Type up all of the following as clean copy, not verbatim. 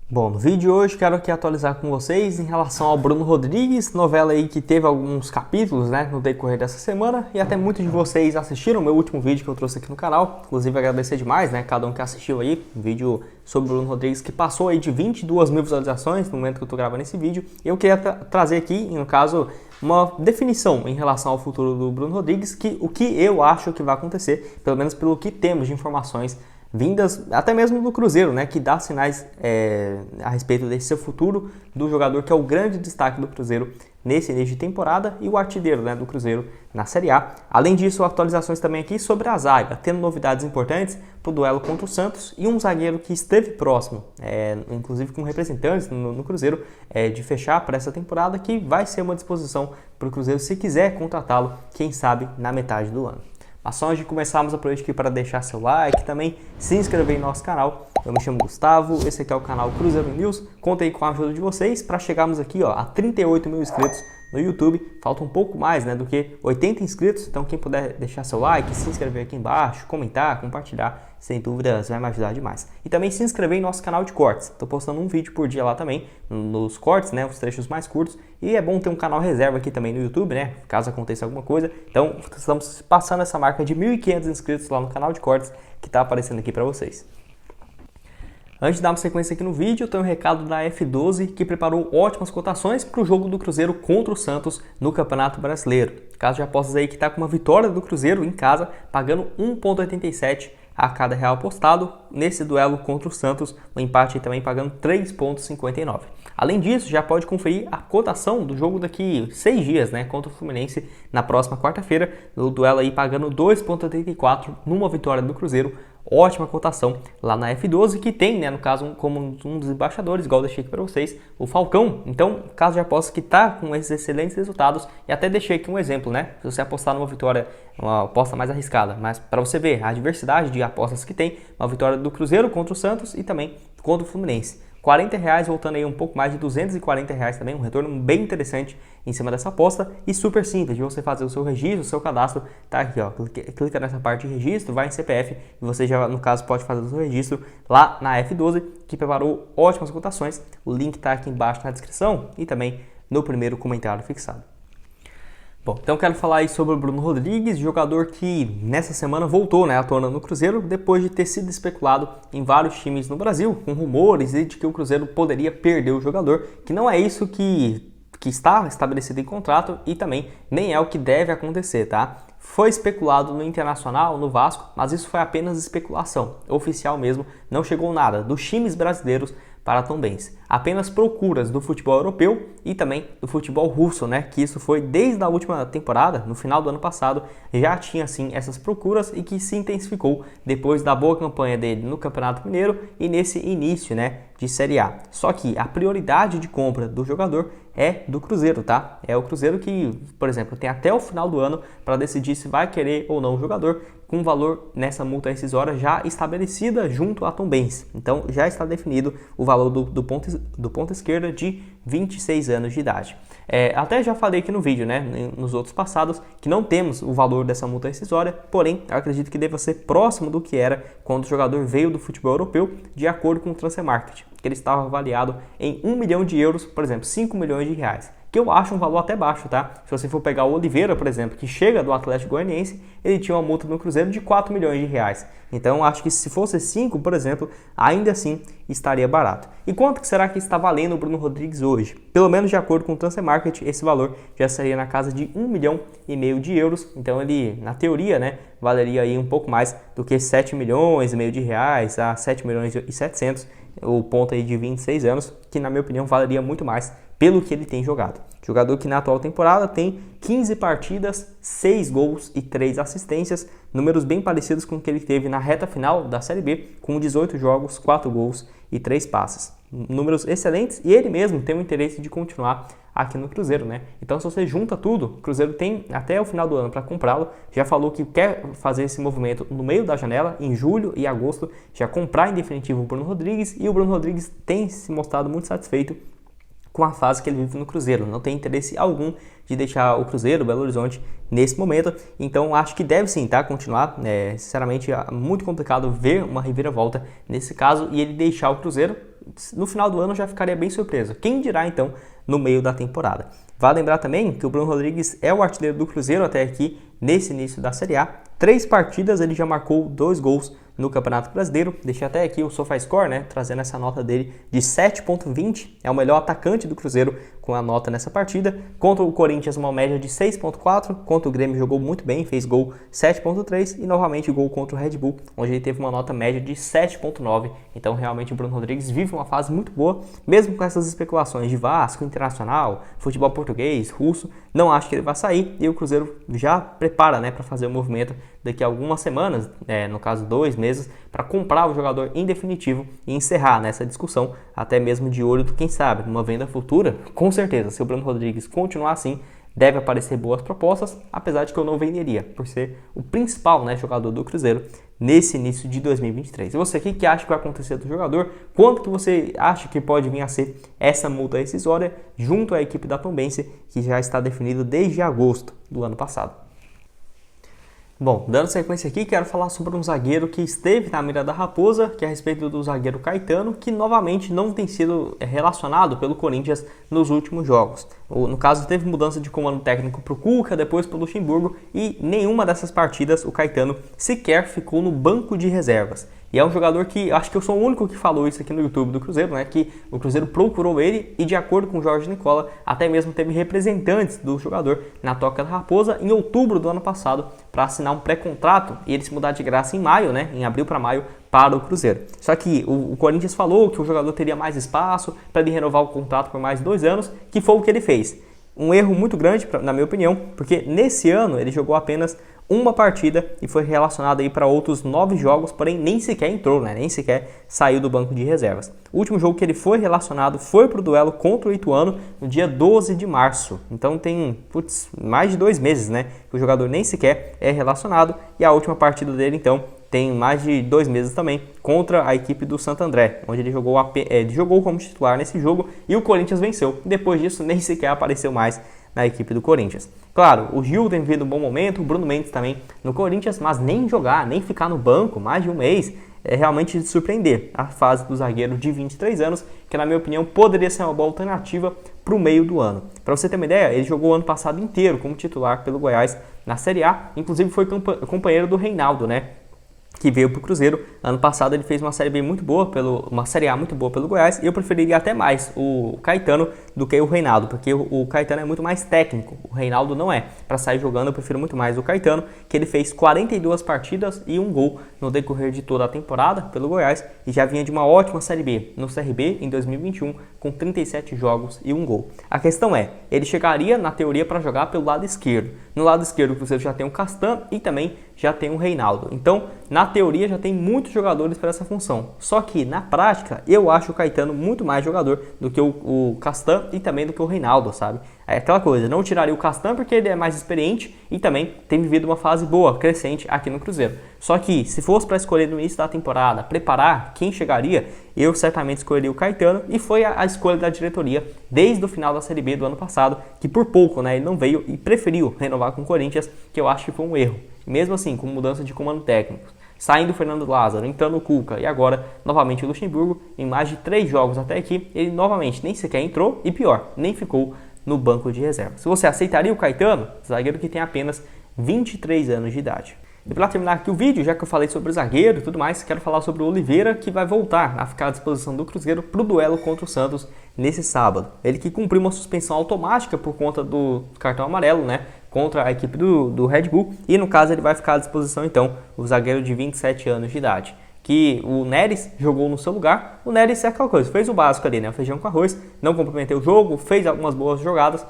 Bom, no vídeo de hoje quero aqui atualizar com vocês em relação ao Bruno Rodrigues, novela aí que teve alguns capítulos, né, no decorrer dessa semana, e até muitos de vocês assistiram o meu último vídeo que eu trouxe aqui no canal. Inclusive agradecer demais, né, cada um que assistiu aí, um vídeo sobre o Bruno Rodrigues que passou aí de 22 mil visualizações no momento que eu tô gravando esse vídeo. E eu queria trazer aqui, no caso, uma definição em relação ao futuro do Bruno Rodrigues, o que eu acho que vai acontecer, pelo menos pelo que temos de informações vindas até mesmo do Cruzeiro, né, que dá sinais a respeito desse seu futuro, do jogador que é o grande destaque do Cruzeiro nesse início de temporada e o artilheiro, né, do Cruzeiro na Série A. Além disso, atualizações também aqui sobre a zaga, tendo novidades importantes para o duelo contra o Santos e um zagueiro que esteve próximo, inclusive com representantes no Cruzeiro, de fechar para essa temporada, que vai ser uma disposição para o Cruzeiro se quiser contratá-lo, quem sabe na metade do ano. Mas só antes de começarmos, aproveite aqui para deixar seu like, também se inscrever em nosso canal. Eu me chamo Gustavo, esse aqui é o canal Cruzeiro News. Conto aí com a ajuda de vocês para chegarmos aqui a 38 mil inscritos no YouTube. Falta um pouco mais, né, do que 80 inscritos, então quem puder deixar seu like, se inscrever aqui embaixo, comentar, compartilhar, sem dúvidas vai me ajudar demais. E também se inscrever em nosso canal de cortes. Estou postando um vídeo por dia lá também, nos cortes, né, os trechos mais curtos. E é bom ter um canal reserva aqui também no YouTube, né, caso aconteça alguma coisa. Então estamos passando essa marca de 1.500 inscritos lá no canal de cortes que está aparecendo aqui para vocês. Antes de darmos sequência aqui no vídeo, eu tenho um recado da F12 que preparou ótimas cotações para o jogo do Cruzeiro contra o Santos no Campeonato Brasileiro. Caso de apostas aí que está com uma vitória do Cruzeiro em casa, pagando 1,87 a cada real apostado. Nesse duelo contra o Santos, o empate também pagando 3,59. Além disso, já pode conferir a cotação do jogo daqui 6 dias, né, contra o Fluminense na próxima quarta-feira, no duelo aí pagando 2,84 numa vitória do Cruzeiro. Ótima cotação lá na F12, que tem, né, no caso, como um dos embaixadores, igual eu deixei aqui para vocês, o Falcão. Então, caso de aposta que está com esses excelentes resultados, e até deixei aqui um exemplo, né, se você apostar numa vitória, uma aposta mais arriscada, mas para você ver a diversidade de apostas que tem, uma vitória do Cruzeiro contra o Santos e também contra o Fluminense. R$40, voltando aí um pouco mais de R$240 também, um retorno bem interessante em cima dessa aposta e super simples de você fazer o seu registro, o seu cadastro, tá aqui, ó, clica nessa parte de registro, vai em CPF e você já, no caso, pode fazer o seu registro lá na F12, que preparou ótimas cotações. O link tá aqui embaixo na descrição e também no primeiro comentário fixado. Bom, então eu quero falar aí sobre o Bruno Rodrigues, jogador que nessa semana voltou, né, à tona no Cruzeiro, depois de ter sido especulado em vários times no Brasil, com rumores de que o Cruzeiro poderia perder o jogador, que não é isso que está estabelecido em contrato e também nem é o que deve acontecer, tá? Foi especulado no Internacional, no Vasco, mas isso foi apenas especulação, oficial mesmo, não chegou nada dos times brasileiros para Tombense. Apenas procuras do futebol europeu e também do futebol russo, né? Que isso foi desde a última temporada, no final do ano passado, já tinha assim essas procuras e que se intensificou depois da boa campanha dele no Campeonato Mineiro e nesse início, né, de Série A. Só que a prioridade de compra do jogador é do Cruzeiro, tá? É o Cruzeiro que, por exemplo, tem até o final do ano para decidir se vai querer ou não o jogador, com valor nessa multa rescisória já estabelecida junto à Tombense. Então já está definido o valor do ponta esquerda de 26 anos de idade. Até já falei aqui no vídeo, né, nos outros passados, que não temos o valor dessa multa rescisória, porém eu acredito que deva ser próximo do que era quando o jogador veio do futebol europeu, de acordo com o Transfer Market, que ele estava avaliado em 1 milhão de euros, por exemplo, 5 milhões de reais. Que eu acho um valor até baixo, tá? Se você for pegar o Oliveira, por exemplo, que chega do Atlético Goianiense, ele tinha uma multa no Cruzeiro de 4 milhões de reais. Então, acho que se fosse 5, por exemplo, ainda assim estaria barato. E quanto que será que está valendo o Bruno Rodrigues hoje? Pelo menos de acordo com o Transfer Market, esse valor já seria na casa de 1,5 milhão de euros. Então, ele, na teoria, né, valeria aí um pouco mais do que 7 milhões e meio de reais a 7 milhões e 700, o ponto aí de 26 anos, que na minha opinião valeria muito mais pelo que ele tem jogado. Jogador que na atual temporada tem 15 partidas, 6 gols e 3 assistências, números bem parecidos com o que ele teve na reta final da Série B, com 18 jogos, 4 gols e 3 passes. Números excelentes e ele mesmo tem o interesse de continuar aqui no Cruzeiro, né? Então se você junta tudo, o Cruzeiro tem até o final do ano para comprá-lo, já falou que quer fazer esse movimento no meio da janela, em julho e agosto, já comprar em definitivo o Bruno Rodrigues, e o Bruno Rodrigues tem se mostrado muito satisfeito com a fase que ele vive no Cruzeiro, não tem interesse algum de deixar o Cruzeiro, o Belo Horizonte, nesse momento, então acho que deve sim, tá, continuar, sinceramente é muito complicado ver uma reviravolta nesse caso e ele deixar o Cruzeiro, no final do ano eu já ficaria bem surpreso. Quem dirá então no meio da temporada? Vale lembrar também que o Bruno Rodrigues é o artilheiro do Cruzeiro até aqui nesse início da Série A. 3 partidas ele já marcou 2 gols no Campeonato Brasileiro. Deixei até aqui o SofaScore, né, trazendo essa nota dele de 7.20. É o melhor atacante do Cruzeiro com a nota nessa partida. Contra o Corinthians, uma média de 6.4. Contra o Grêmio jogou muito bem, fez gol 7.3. E novamente gol contra o Red Bull, onde ele teve uma nota média de 7.9. Então realmente o Bruno Rodrigues vive uma fase muito boa, mesmo com essas especulações de Vasco, Internacional, futebol português, russo. Não acho que ele vai sair e o Cruzeiro já prepara, né, para fazer o movimento daqui a algumas semanas, no caso 2 meses, para comprar o jogador em definitivo e encerrar nessa discussão, até mesmo de olho, quem sabe, numa venda futura. Com certeza, se o Bruno Rodrigues continuar assim, deve aparecer boas propostas, apesar de que eu não venderia, por ser o principal, né, jogador do Cruzeiro nesse início de 2023. E você, o que acha que vai acontecer do jogador? Quanto que você acha que pode vir a ser essa multa rescisória junto à equipe da Tombense, que já está definido desde agosto do ano passado? Bom, dando sequência aqui, quero falar sobre um zagueiro que esteve na mira da Raposa, que é a respeito do zagueiro Caetano, que novamente não tem sido relacionado pelo Corinthians nos últimos jogos. No caso, teve mudança de comando técnico para o Cuca, depois para o Luxemburgo, e nenhuma dessas partidas o Caetano sequer ficou no banco de reservas. E é um jogador que, acho que eu sou o único que falou isso aqui no YouTube do Cruzeiro, né? Que o Cruzeiro procurou ele e, de acordo com o Jorge Nicola, até mesmo teve representantes do jogador na Toca da Raposa em outubro do ano passado para assinar um pré-contrato e ele se mudar de graça em maio, né? Em abril para maio, para o Cruzeiro. Só que o Corinthians falou que o jogador teria mais espaço para ele renovar o contrato por mais 2 anos, que foi o que ele fez. Um erro muito grande, na minha opinião, porque nesse ano ele jogou apenas uma partida e foi relacionado aí para outros 9 jogos, porém nem sequer entrou, né? Nem sequer saiu do banco de reservas. O último jogo que ele foi relacionado foi para o duelo contra o Ituano no dia 12 de março. Então tem mais de 2 meses, né? Que o jogador nem sequer é relacionado e a última partida dele, então, tem mais de 2 meses também contra a equipe do Santo André, onde ele jogou como titular nesse jogo e o Corinthians venceu. Depois disso, nem sequer apareceu mais na equipe do Corinthians. Claro, o Gil tem vivido um bom momento, o Bruno Mendes também no Corinthians, mas nem jogar, nem ficar no banco mais de um mês é realmente de surpreender a fase do zagueiro de 23 anos, que na minha opinião poderia ser uma boa alternativa para o meio do ano. Para você ter uma ideia, ele jogou o ano passado inteiro como titular pelo Goiás na Série A, inclusive foi companheiro do Reinaldo, né? Que veio para o Cruzeiro. Ano passado ele fez uma Série B muito boa, uma Série A muito boa pelo Goiás, e eu preferiria até mais o Caetano do que o Reinaldo, porque o Caetano é muito mais técnico, o Reinaldo não é. Para sair jogando eu prefiro muito mais o Caetano, que ele fez 42 partidas e 1 gol no decorrer de toda a temporada pelo Goiás, e já vinha de uma ótima Série B no CRB em 2021, com 37 jogos e 1 gol. A questão é, ele chegaria na teoria para jogar pelo lado esquerdo. No lado esquerdo você já tem o Castan e também já tem o Reinaldo. Então, na teoria já tem muitos jogadores para essa função. Só que na prática, eu acho o Caetano muito mais jogador do que o Castan e também do que o Reinaldo, sabe? É aquela coisa, não tiraria o Castan porque ele é mais experiente e também tem vivido uma fase boa, crescente aqui no Cruzeiro. Só que se fosse para escolher no início da temporada, preparar quem chegaria, eu certamente escolheria o Caetano, e foi a escolha da diretoria desde o final da Série B do ano passado, que por pouco, né, ele não veio e preferiu renovar com o Corinthians, que eu acho que foi um erro. Mesmo assim, com mudança de comando técnico, saindo o Fernando Lázaro, entrando o Cuca e agora novamente o Luxemburgo, em mais de 3 jogos até aqui, ele novamente nem sequer entrou e pior, nem ficou no banco de reserva. Se você aceitaria o Caetano, zagueiro que tem apenas 23 anos de idade. E para terminar aqui o vídeo, já que eu falei sobre o zagueiro e tudo mais, quero falar sobre o Oliveira, que vai voltar a ficar à disposição do Cruzeiro para o duelo contra o Santos nesse sábado. Ele que cumpriu uma suspensão automática por conta do cartão amarelo, né, contra a equipe do Red Bull, e no caso ele vai ficar à disposição então, o zagueiro de 27 anos de idade. Que o Neres jogou no seu lugar. O Neres é aquela coisa, fez o básico ali, né? O feijão com arroz, não comprometeu o jogo, fez algumas boas jogadas,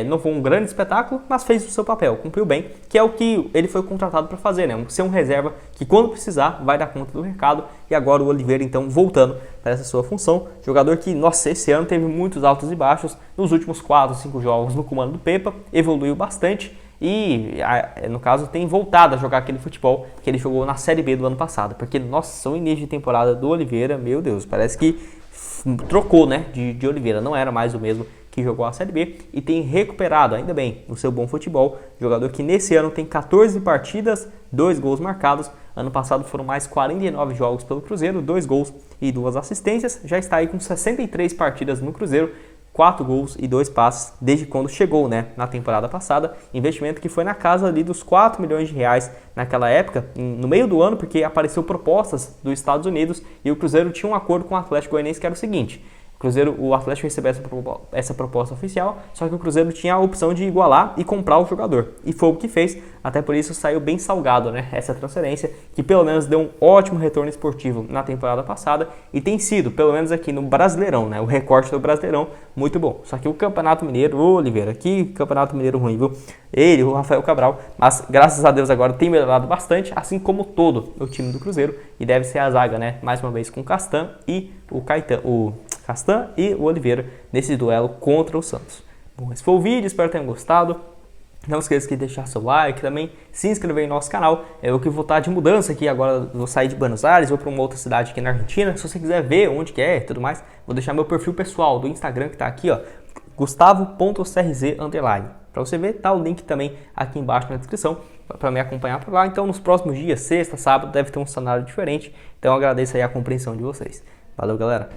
não foi um grande espetáculo, mas fez o seu papel, cumpriu bem, que é o que ele foi contratado para fazer, né? Ser um reserva que quando precisar vai dar conta do recado, e agora o Oliveira então voltando para essa sua função. Jogador que, nossa, esse ano teve muitos altos e baixos, nos últimos 4, 5 jogos no comando do Pepa, evoluiu bastante, e no caso tem voltado a jogar aquele futebol que ele jogou na Série B do ano passado, porque nossa, o início de temporada do Oliveira, meu Deus, parece que trocou, né, de Oliveira, não era mais o mesmo que jogou a Série B e tem recuperado, ainda bem, o seu bom futebol. Jogador que nesse ano tem 14 partidas, 2 gols marcados. Ano passado foram mais 49 jogos pelo Cruzeiro, 2 gols e 2 assistências. Já está aí com 63 partidas no Cruzeiro, 4 gols e 2 passes desde quando chegou, né, na temporada passada. Investimento que foi na casa ali dos 4 milhões de reais naquela época, no meio do ano, porque apareceu propostas dos Estados Unidos e o Cruzeiro tinha um acordo com o Atlético Goianiense que era o seguinte: o Atlético recebeu essa proposta oficial, só que o Cruzeiro tinha a opção de igualar e comprar o jogador. E foi o que fez, até por isso saiu bem salgado, né, essa transferência, que pelo menos deu um ótimo retorno esportivo na temporada passada e tem sido, pelo menos aqui no Brasileirão, né, o recorte do Brasileirão, muito bom. Só que o Campeonato Mineiro, ô Oliveira, que Campeonato Mineiro ruim, viu? Ele, o Rafael Cabral, mas graças a Deus agora tem melhorado bastante, assim como todo o time do Cruzeiro, e deve ser a zaga, né, mais uma vez com o Castan e o Castan e o Oliveira nesse duelo contra o Santos. Bom, esse foi o vídeo, espero que tenham gostado. Não esqueça de deixar seu like, também se inscrever em nosso canal. Eu que vou estar de mudança aqui agora, vou sair de Buenos Aires, vou para uma outra cidade aqui na Argentina. Se você quiser ver onde que é e tudo mais, vou deixar meu perfil pessoal do Instagram que está aqui, ó, gustavo.crz_. Para você ver, tá o link também aqui embaixo na descrição para me acompanhar por lá. Então nos próximos dias, sexta, sábado, deve ter um cenário diferente. Então eu agradeço aí a compreensão de vocês. Valeu, galera!